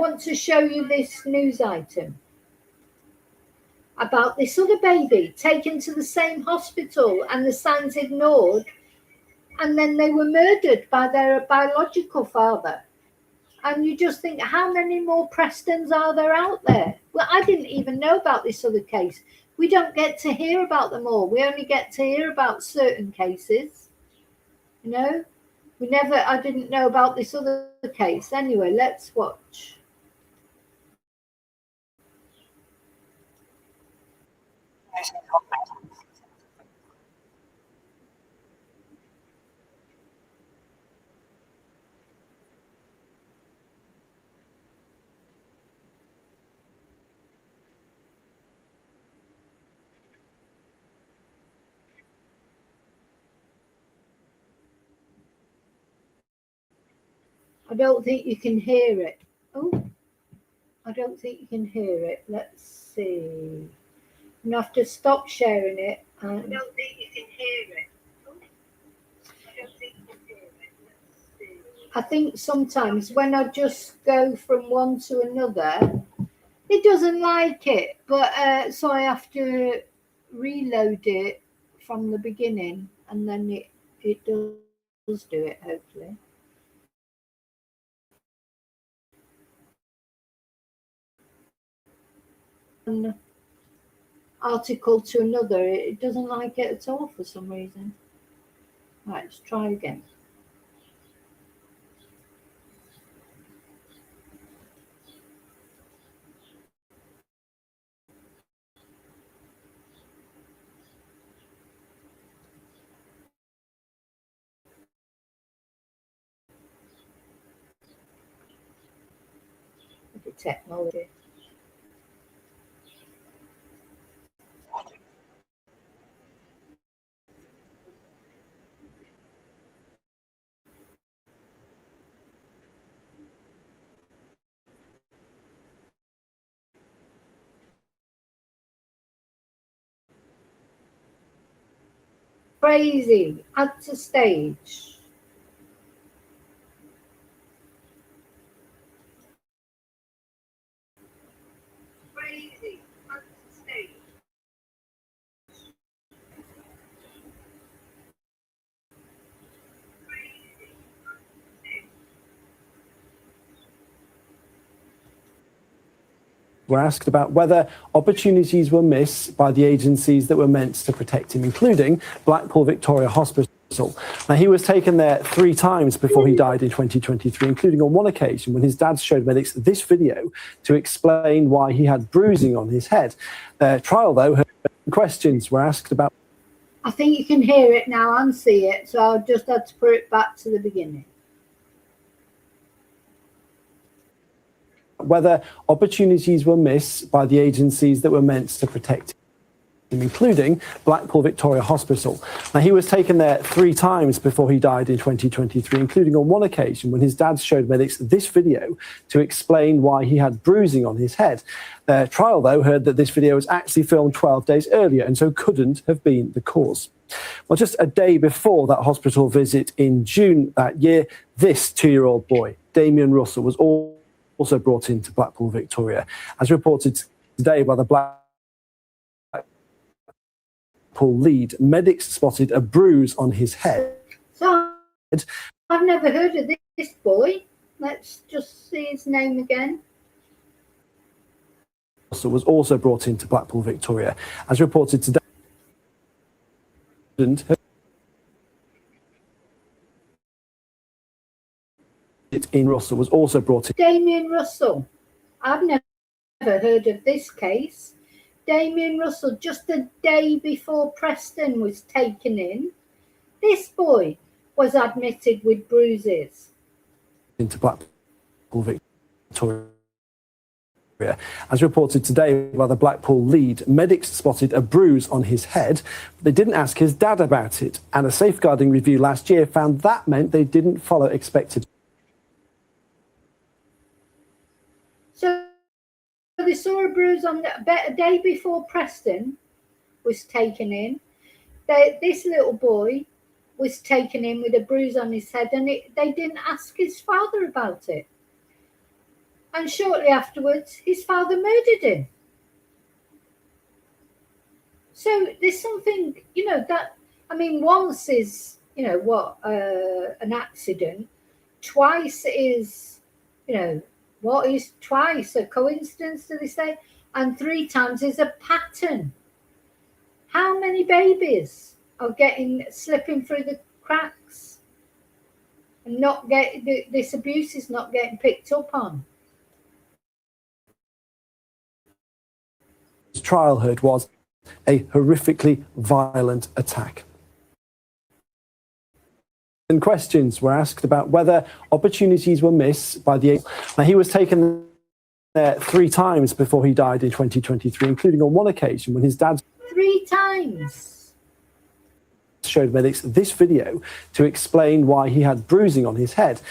want to show you this news item about this other baby taken to the same hospital and the signs ignored, and then they were murdered by their biological father. And you just think, how many more Prestons are there out there? Well, I didn't even know about this other case. We don't get to hear about them all. We only get to hear about certain cases. You know, I didn't know about this other case. Anyway, let's watch. I don't think you can hear it. Oh, I don't think you can hear it. Let's see. I'm going to have to stop sharing it. I don't think you can hear it. Oh, I don't think you can hear it. Let's see. I think sometimes when I just go from one to another, it doesn't like it. But so I have to reload it from the beginning, and then it does do it, hopefully. One article to another, it doesn't like it at all for some reason. Right, let's try again. Look at technology. Crazy, add to stage. Crazy, add to stage. Were asked about whether opportunities were missed by the agencies that were meant to protect him, including Blackpool Victoria Hospital. Now, he was taken there 3 times before he died in 2023, including on one occasion when his dad showed medics this video to explain why he had bruising on his head. Their trial, though, questions were asked about. I think you can hear it now and see it, so I'll just have to put it back to the beginning. Whether opportunities were missed by the agencies that were meant to protect him, including Blackpool Victoria Hospital. Now, he was taken there 3 times before he died in 2023, including on one occasion when his dad showed medics this video to explain why he had bruising on his head. Their trial, though, heard that this video was actually filmed 12 days earlier and so couldn't have been the cause. Well, just a day before that hospital visit in June that year, this 2-year-old boy, Damion Russell, was also brought into Blackpool Victoria. As reported today by the Blackpool lead, medics spotted a bruise on his head. So I've never heard of this boy. Let's just see his name again. Russell was also brought into Blackpool Victoria. As reported today, in Russell was also brought in. Damion Russell. I've never heard of this case. Damion Russell, just a day before Preston was taken in, this boy was admitted with bruises. Into Blackpool Victoria. As reported today by the Blackpool lead, medics spotted a bruise on his head. They didn't ask his dad about it, and a safeguarding review last year found that meant they didn't follow expected. So they saw a bruise on a day before Preston was taken in. This little boy was taken in with a bruise on his head, and they didn't ask his father about it. And shortly afterwards, his father murdered him. So there's something, that, I mean, once is, an accident. Twice is, what is twice? A coincidence, do they say? And 3 times is a pattern. How many babies are slipping through the cracks and not this abuse is not getting picked up on? His trial heard was a horrifically violent attack. And questions were asked about whether opportunities were missed by the. Now, he was taken there 3 times before he died in 2023, including on one occasion when his dad 3 times showed medics this video to explain why he had bruising on his head.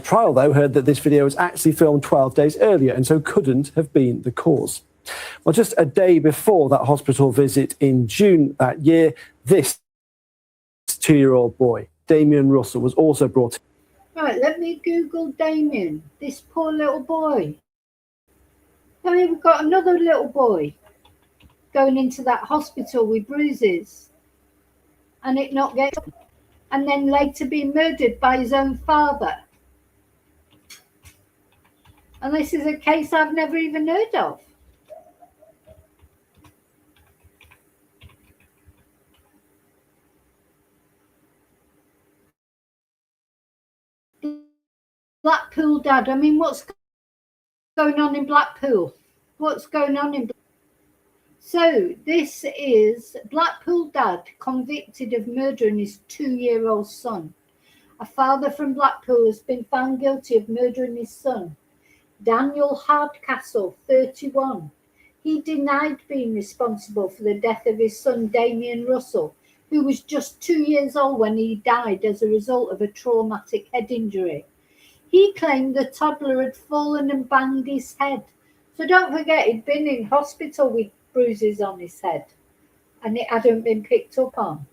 Trial, though, heard that this video was actually filmed 12 days earlier and so couldn't have been the cause. Well, just a day before that hospital visit in June that year, this 2-year-old boy, Damion Russell, was also brought in. Right, let me Google Damion, this poor little boy. I mean, we've got another little boy going into that hospital with bruises and it not getting, and then later being murdered by his own father. And this is a case I've never even heard of. Blackpool dad. I mean, what's going on in Blackpool? What's going on in Blackpool? So this is Blackpool dad convicted of murdering his 2-year-old son. A father from Blackpool has been found guilty of murdering his son, Daniel Hardcastle, 31. He denied being responsible for the death of his son, Damion Russell, who was just 2 years old when he died as a result of a traumatic head injury. He claimed the toddler had fallen and banged his head. So don't forget, he'd been in hospital with bruises on his head and it hadn't been picked up on.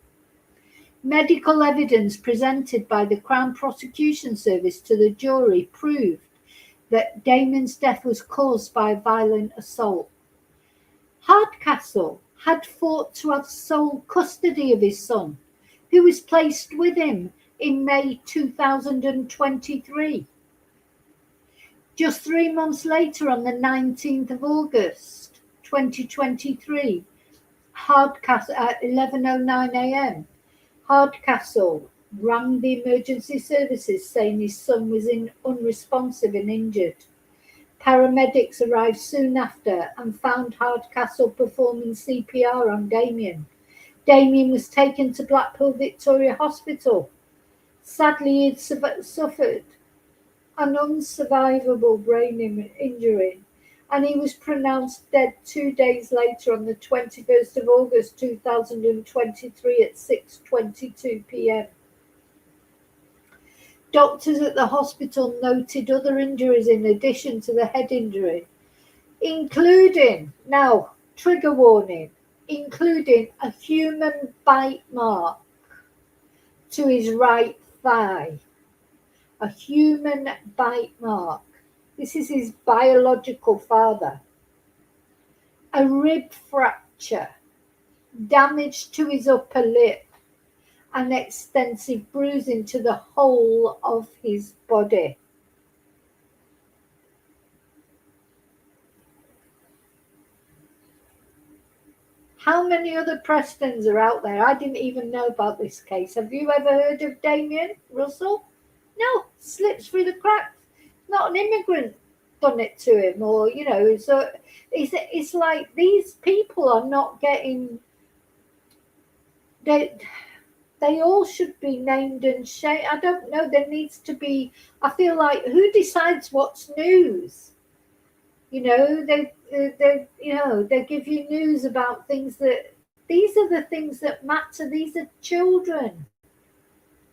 Medical evidence presented by the Crown Prosecution Service to the jury proved that Damien's death was caused by a violent assault. Hardcastle had fought to have sole custody of his son, who was placed with him in May 2023. Just 3 months later, on the 19th of August 2023, Hardcastle at 11:09 a.m., Hardcastle rang the emergency services saying his son was unresponsive and injured. Paramedics arrived soon after and found Hardcastle performing CPR on Damion. Damion was taken to Blackpool Victoria Hospital. Sadly, he had suffered an unsurvivable brain injury, and he was pronounced dead 2 days later on the 21st of August 2023 at 6:22 p.m. Doctors at the hospital noted other injuries in addition to the head injury, including, now trigger warning, including a human bite mark to his right thigh. A human bite mark. This is his biological father. A rib fracture, damage to his upper lip, and extensive bruising to the whole of his body. How many other Prestons are out there? I didn't even know about this case. Have you ever heard of Damion Russell? No, slips through the cracks. Not an immigrant done it to him, or so it's like these people are not getting. They all should be named and shamed. I don't know. There needs to be. I feel like who decides what's news? They give you news about things that. These are the things that matter. These are children.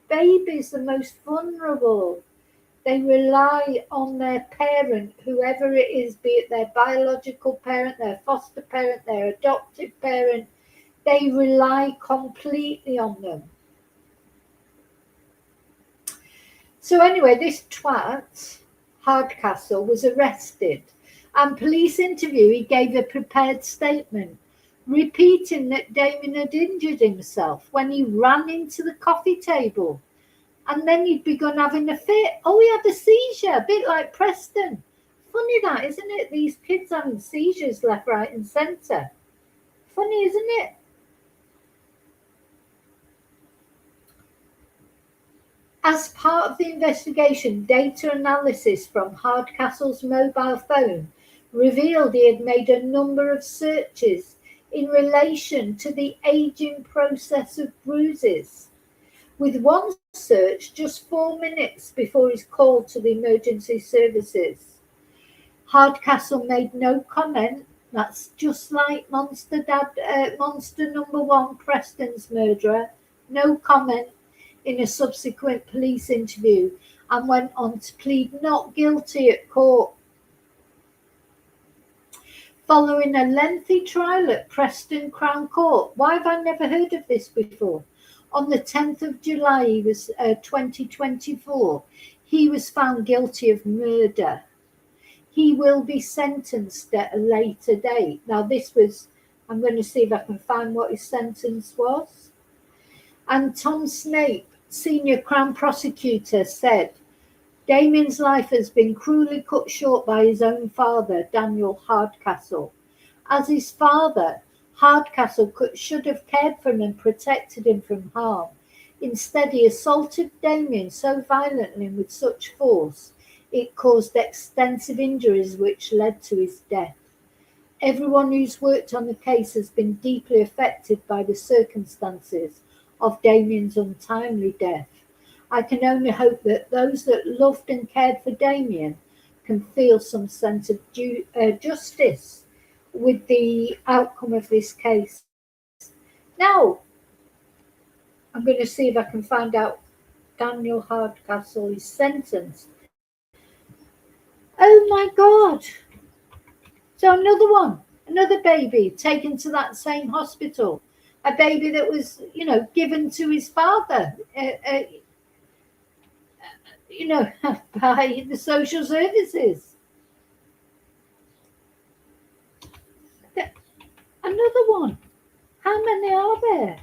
Babies, the most vulnerable. They rely on their parent, whoever it is, be it their biological parent, their foster parent, their adoptive parent. They rely completely on them. So anyway, this twat, Hardcastle was arrested, and police interview he gave a prepared statement repeating that Damion had injured himself when he ran into the coffee table and then he'd begun having a fit. Oh, he had a seizure, a bit like Preston. Funny that, isn't it? These kids having seizures left, right and centre. Funny, isn't it? As part of the investigation, data analysis from Hardcastle's mobile phone revealed he had made a number of searches in relation to the aging process of bruises, with one search just 4 minutes before his call to the emergency services. Hardcastle made no comment. That's just like Monster number 1 Preston's murderer. No comment in a subsequent police interview, and went on to plead not guilty at court. Following a lengthy trial at Preston Crown Court, why have I never heard of this before? On the 10th of July, 2024, he was found guilty of murder. He will be sentenced at a later date. Now, I'm going to see if I can find what his sentence was. And Tom Snape, senior Crown prosecutor, said, Damien's life has been cruelly cut short by his own father, Daniel Hardcastle. As his father, Hardcastle should have cared for him and protected him from harm. Instead, he assaulted Damion so violently and with such force, it caused extensive injuries which led to his death. Everyone who's worked on the case has been deeply affected by the circumstances of Damien's untimely death. I can only hope that those that loved and cared for Damion can feel some sense of justice with the outcome of this case. Now, I'm going to see if I can find out Daniel Hardcastle is sentenced. Oh my God. So another baby taken to that same hospital. A baby that was, given to his father, by the social services. Another one. How many are there?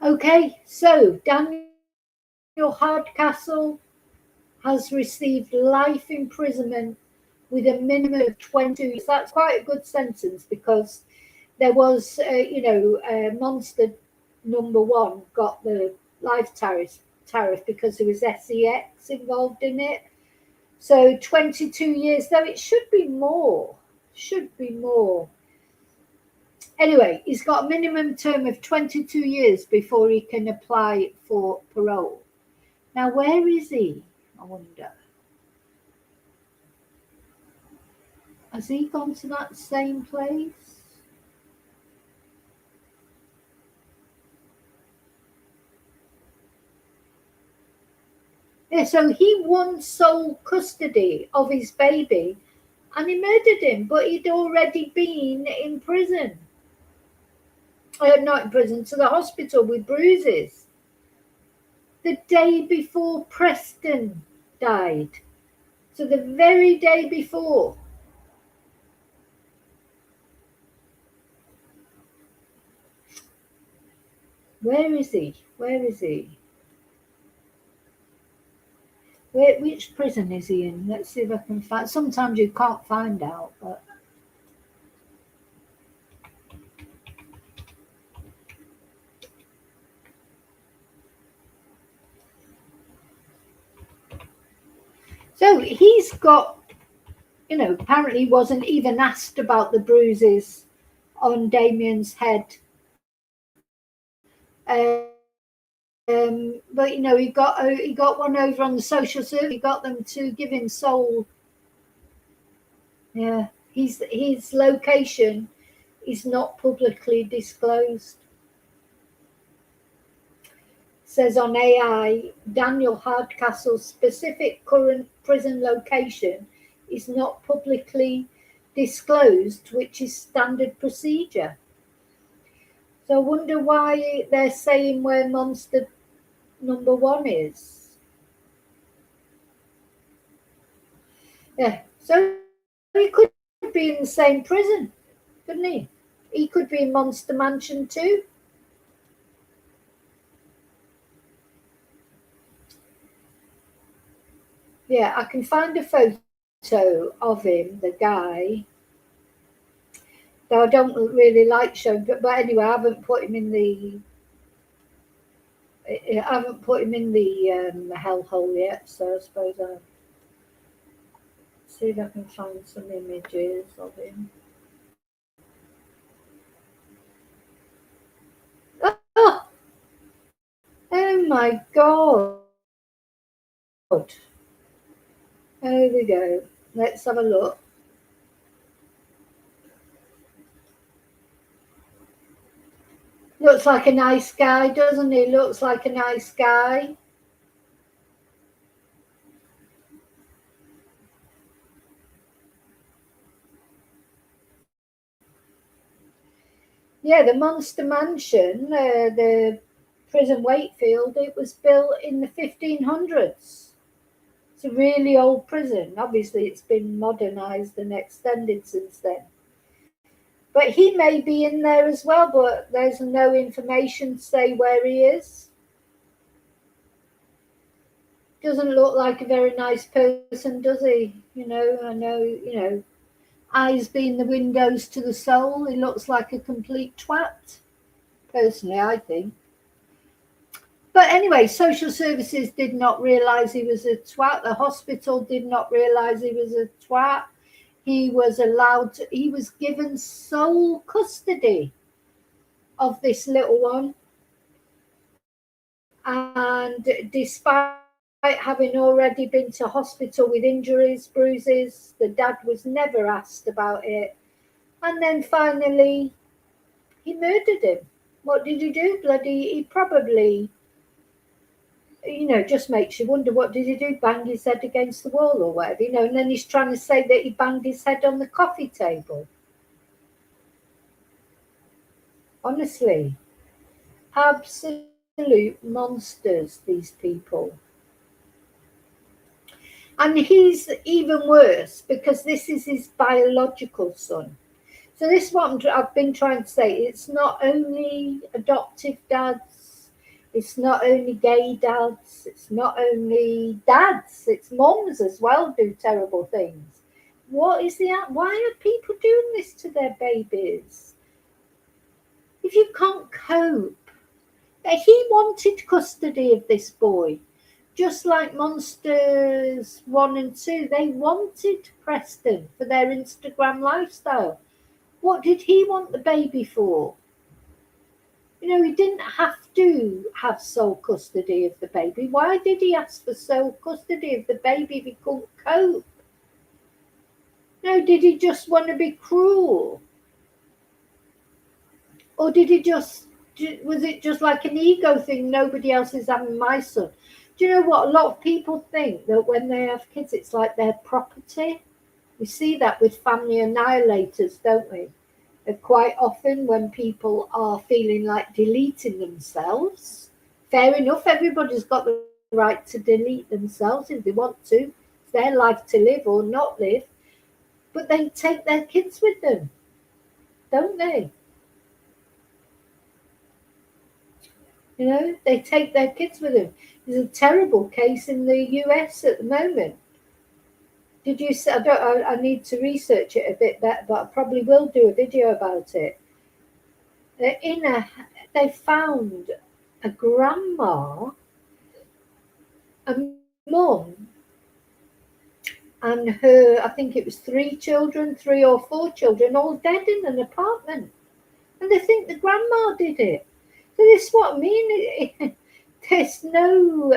Okay, so Daniel Hardcastle has received life imprisonment with a minimum of 20 years. That's quite a good sentence because there was, Monster number 1 got the life tariff because there was SEX involved in it. So 22 years, though it should be more. Anyway, he's got a minimum term of 22 years before he can apply for parole. Now, where is he? I wonder. Has he gone to that same place? Yeah, so he won sole custody of his baby and he murdered him, but he'd already been in prison. Not in prison, to the hospital with bruises. The day before Preston died. So the very day before. Where is he? Which prison is he in? Let's see if I can find. Sometimes you can't find out, but. So he's got, apparently wasn't even asked about the bruises on Damien's head. But he got one over on the social service. He got them to give him sole. Yeah, his location is not publicly disclosed. Says on AI, Daniel Hardcastle's specific current prison location is not publicly disclosed, which is standard procedure. So I wonder why they're saying where monster number 1 is. Yeah, so he could be in the same prison, couldn't he? He could be in Monster Mansion too. Yeah, I can find a photo of him, the guy. Though I don't really like showing, but anyway, I haven't put him in the hellhole yet. So I suppose I'll see if I can find some images of him. Oh my God. There we go. Let's have a look. Looks like a nice guy, doesn't he? Looks like a nice guy. Yeah, the Monster Mansion, the prison Wakefield, it was built in the 1500s. It's a really old prison. Obviously, it's been modernised and extended since then. But he may be in there as well, but there's no information to say where he is. Doesn't look like a very nice person, does he? I know, eyes being the windows to the soul. He looks like a complete twat, personally, I think. But anyway, social services did not realise he was a twat. The hospital did not realise he was a twat. He was given sole custody of this little one. And despite having already been to hospital with injuries, bruises, the dad was never asked about it. And then finally, he murdered him. What did he do? He probably, just makes you wonder, what did he do? Bang his head against the wall or whatever, and then he's trying to say that he banged his head on the coffee table. Honestly, absolute monsters, these people. And he's even worse because this is his biological son. So this is what I've been trying to say. It's not only adoptive dads, it's not only gay dads, it's not only dads, it's mums as well do terrible things. Why are people doing this to their babies? If you can't cope. He wanted custody of this boy. Just like Monsters 1 and 2, they wanted Preston for their Instagram lifestyle. What did he want the baby for? He didn't have to have sole custody of the baby. Why did he ask for sole custody of the baby if he couldn't cope? Did he just want to be cruel? Or was it just like an ego thing? Nobody else is having my son. Do you know what? A lot of people think that when they have kids, it's like their property. We see that with family annihilators, don't we? And quite often when people are feeling like deleting themselves, fair enough, everybody's got the right to delete themselves if they want to. It's their life to live or not live. But they take their kids with them, don't they? They take their kids with them. There's a terrible case in the US at the moment. Did you see? I need to research it a bit better, but I probably will do a video about it. They found a grandma, a mum, and her, I think it was 3 or 4 children, all dead in an apartment. And they think the grandma did it. So this is what I mean. There's no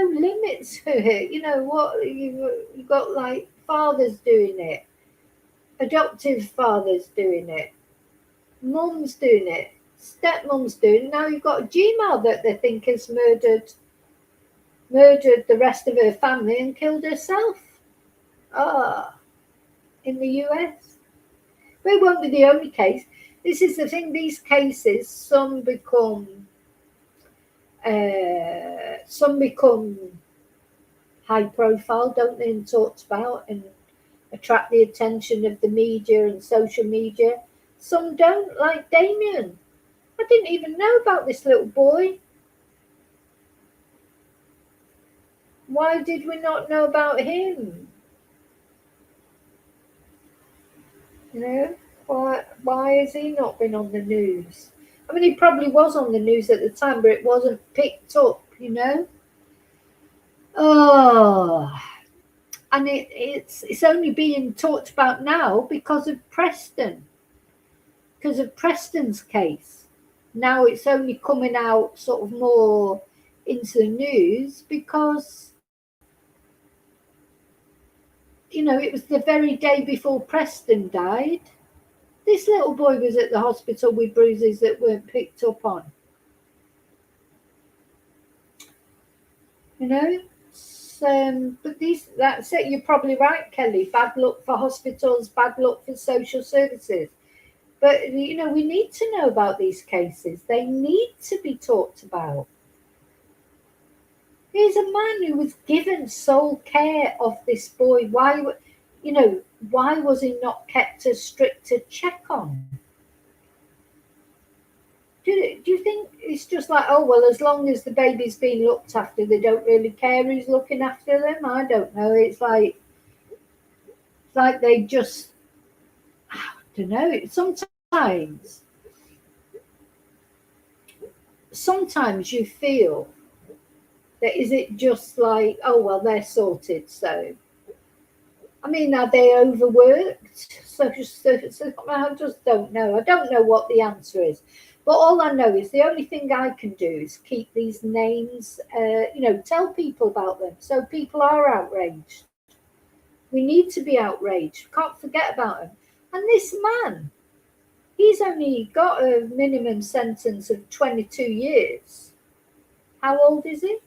limits to it. You've got like fathers doing it, adoptive fathers doing it, mums doing it, stepmums doing it. Now you've got a Gmail that they think has murdered murdered the rest of her family and killed herself. In the US. But it won't be the only case. This is the thing, these cases, some become high profile, don't they, and talked about and attract the attention of the media and social media. Some don't, like Damion. I didn't even know about this little boy. Why did we not know about him? You know, why has he not been on the news? I mean, he probably was on the news at the time, but it wasn't picked up, you know. And it's only being talked about now because of Preston, because of Preston's case. Now it's only coming out sort of more into the news because, you know, it was the very day before Preston died. This little boy was at the hospital with bruises that weren't picked up on. You know, but that's it. You're probably right, Kelly. Bad luck for hospitals, bad luck for social services. But, you know, we need to know about these cases. They need to be talked about. Here's a man who was given sole care of this boy. Why was he not kept a stricter check on? Do you think it's just like, oh, well, as long as the baby's being looked after, they don't really care who's looking after them? I don't know. It's like they just, I don't know. Sometimes you feel that, is it just like, oh, well, they're sorted, so. I mean, are they overworked? So I just don't know. I don't know what the answer is. But all I know is the only thing I can do is keep these names, tell people about them. So people are outraged. We need to be outraged. Can't forget about him. And this man, he's only got a minimum sentence of 22 years. How old is he?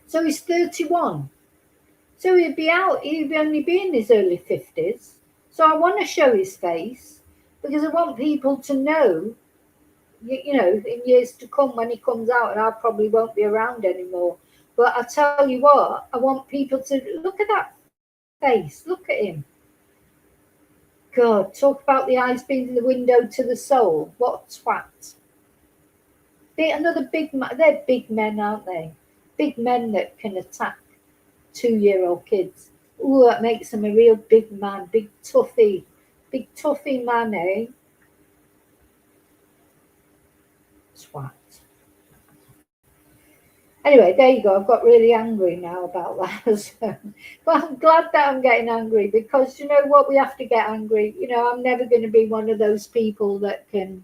So he's 31. So he'd only be in his early 50s. So I want to show his face because I want people to know, you know, in years to come when he comes out, and I probably won't be around anymore. But I tell you what, I want people to look at that face. Look at him. God, talk about the eyes being the window to the soul. What a twat. Another big man. They're big men, aren't they? Big men that can attack 2-year-old kids. Ooh, that makes them a real big man, big toughy man, eh? Twat. Anyway, there you go. I've got really angry now about that. But I'm glad that I'm getting angry because, you know what, we have to get angry. You know, I'm never going to be one of those people that can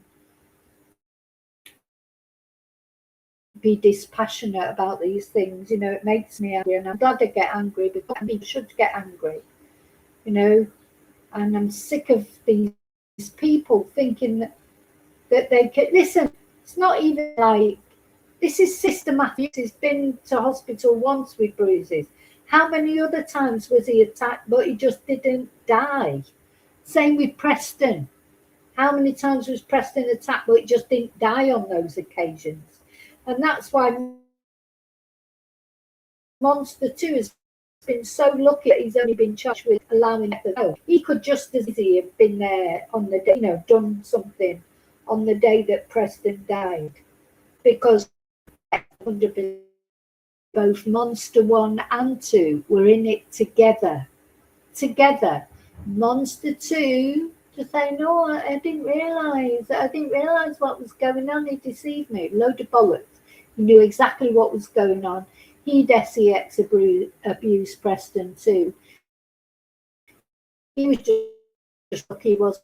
be dispassionate about these things. You know, it makes me angry, and I'm glad I get angry because people should get angry, you know. And I'm sick of these people thinking that they can listen. It's not even like this is systematic. He's been to hospital once with bruises. How many other times was he attacked but he just didn't die? Same with Preston. How many times was Preston attacked but he just didn't die on those occasions? And that's why Monster 2 has been so lucky that he's only been charged with allowing it to go. He could just as easily have been there on the day, you know, done something on the day that Preston died. Because 100%, both Monster 1 and 2 were in it together. Monster 2 to say, no, I didn't realise what was going on. He deceived me. Load of bollocks. He knew exactly what was going on. He'd SEX abused Preston too. He was just lucky he wasn't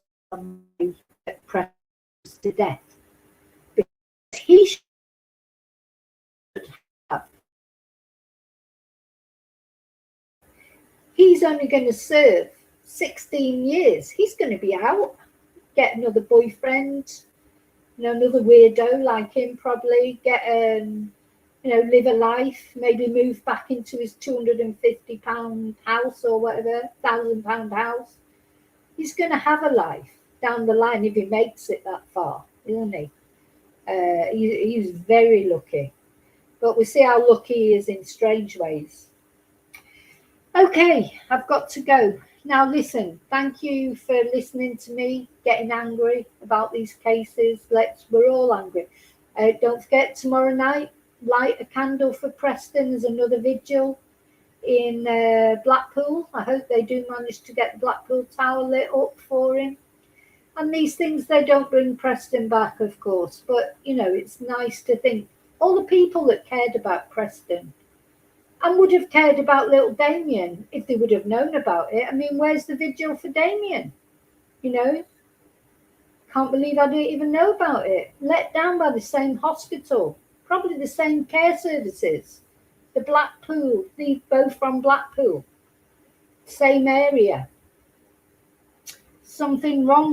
Preston to death. Because he should have. He's only going to serve 16 years. He's going to be out, get another boyfriend, you know, another weirdo like him probably, get live a life, maybe move back into his £250 house or whatever, £1,000 house. He's going to have a life down the line if he makes it that far, isn't he? He's very lucky. But we see how lucky he is in strange ways. Okay, I've got to go. Now listen, thank you for listening to me, getting angry about these cases. We're all angry. Don't forget, tomorrow night, light a candle for Preston. There's another vigil in Blackpool. I hope they do manage to get the Blackpool Tower lit up for him. And these things, they don't bring Preston back, of course. But, it's nice to think all the people that cared about Preston and would have cared about little Damion if they would have known about it. I mean, where's the vigil for Damion? Can't believe I didn't even know about it. Let down by the same hospital, probably the same care services. The Blackpool, they're both from Blackpool, same area. Something wrong.